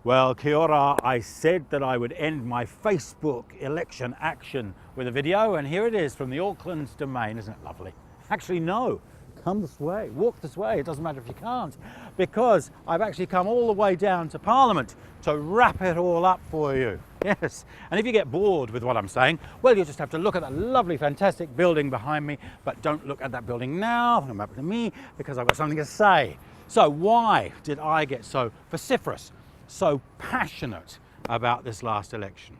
Well, kia ora. I said that I would end my Facebook election action with a video, and here it is from the Auckland's Domain. Isn't it lovely? Actually, no. Come this way, walk this way. It doesn't matter if you can't, because I've actually come all the way down to Parliament to wrap it all up for you. Yes, and if you get bored with what I'm saying, well, you just have to look at that lovely, fantastic building behind me, but don't look at that building now. Come up to me, because I've got something to say. So why did I get so vociferous, so passionate about this last election?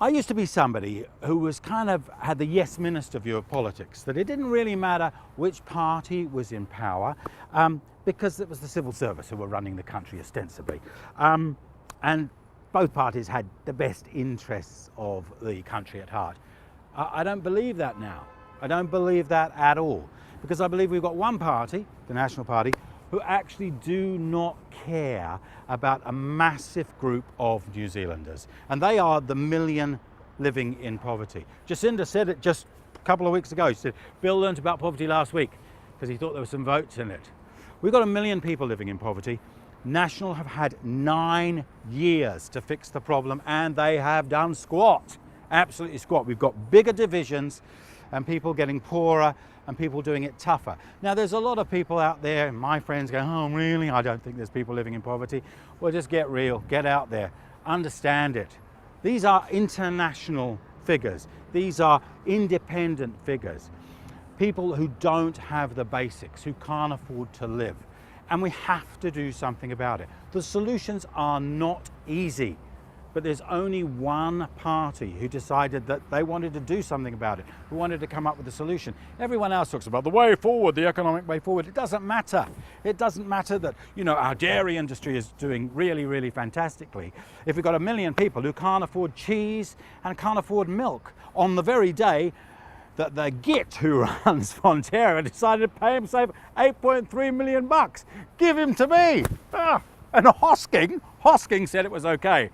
I used to be somebody who was had the yes minister view of politics, that it didn't really matter which party was in power, because it was the civil service who were running the country ostensibly. And both parties had the best interests of the country at heart. I don't believe that now. I don't believe that at all, because I believe we've got one party, the National Party, who actually do not care about a massive group of New Zealanders. And they are the million living in poverty. Jacinda said it just a couple of weeks ago. She said, Bill learnt about poverty last week because he thought there were some votes in it. We've got 1 million people living in poverty. National have had 9 years to fix the problem, and they have done squat, absolutely squat. We've got bigger divisions and people getting poorer and people doing it tougher. Now, there's a lot of people out there, my friends go, oh, really? I don't think there's people living in poverty. Well, just get real, get out there, understand it. These are international figures. These are independent figures. People who don't have the basics, who can't afford to live. And we have to do something about it. The solutions are not easy, but there's only one party who decided that they wanted to do something about it, who wanted to come up with a solution. Everyone else talks about the way forward, the economic way forward. It doesn't matter. It doesn't matter that, our dairy industry is doing really, really fantastically. If we've got 1 million people who can't afford cheese and can't afford milk on the very day that the git who runs Fonterra decided to pay himself 8.3 million bucks. Give him to me. And Hosking said it was okay.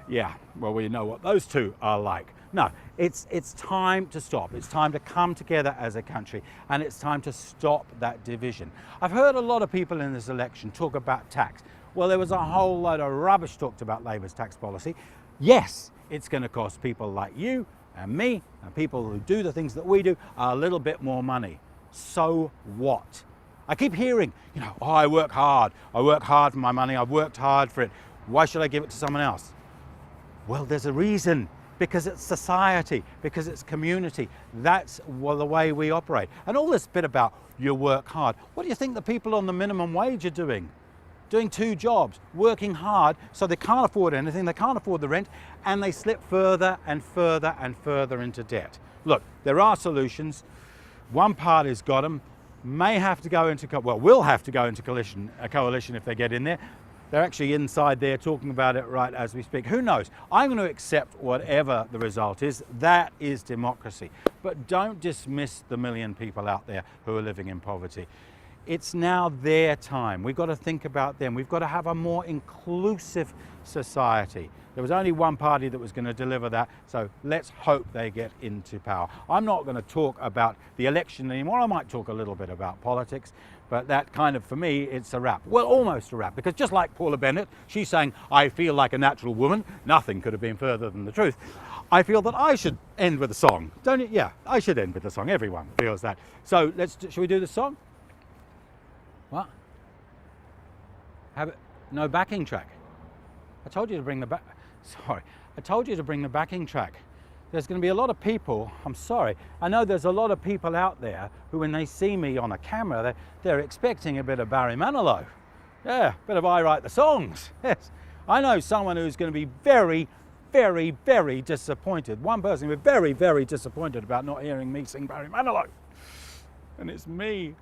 Yeah, well, we know what those two are like. No, it's time to stop. It's time to come together as a country, and it's time to stop that division. I've heard a lot of people in this election talk about tax. Well, there was a whole load of rubbish talked about Labor's tax policy. Yes, it's going to cost people like you and me and people who do the things that we do a little bit more money. So what? I keep hearing, oh, I work hard for my money, I've worked hard for it. Why should I give it to someone else? Well, there's a reason, because it's society, because it's community. That's the way we operate. And all this bit about you work hard, what do you think the people on the minimum wage are doing? Doing 2 jobs, working hard, so they can't afford anything, they can't afford the rent, and they slip further and further and further into debt. Look, there are solutions. One party's got them, will have to go into a coalition if they get in there. They're actually inside there talking about it right as we speak. Who knows? I'm going to accept whatever the result is. That is democracy. But don't dismiss the 1 million people out there who are living in poverty. It's now their time. We've got to think about them. We've got to have a more inclusive society. There was only one party that was going to deliver that, so let's hope they get into power. I'm not going to talk about the election anymore. I might talk a little bit about politics, but that for me, it's a wrap. Well, almost a wrap, because just like Paula Bennett, she's saying, I feel like a natural woman. Nothing could have been further than the truth. I feel that I should end with a song. Don't you? Yeah, I should end with a song. Everyone feels that. So shall we do the song? What? No backing track. I told you to bring the backing track. There's going to be a lot of people, I'm sorry, I know there's a lot of people out there who, when they see me on a camera, they're expecting a bit of Barry Manilow. Yeah, a bit of I Write the Songs. Yes. I know someone who's going to be very, very, very disappointed. One person who's very, very disappointed about not hearing me sing Barry Manilow. And it's me.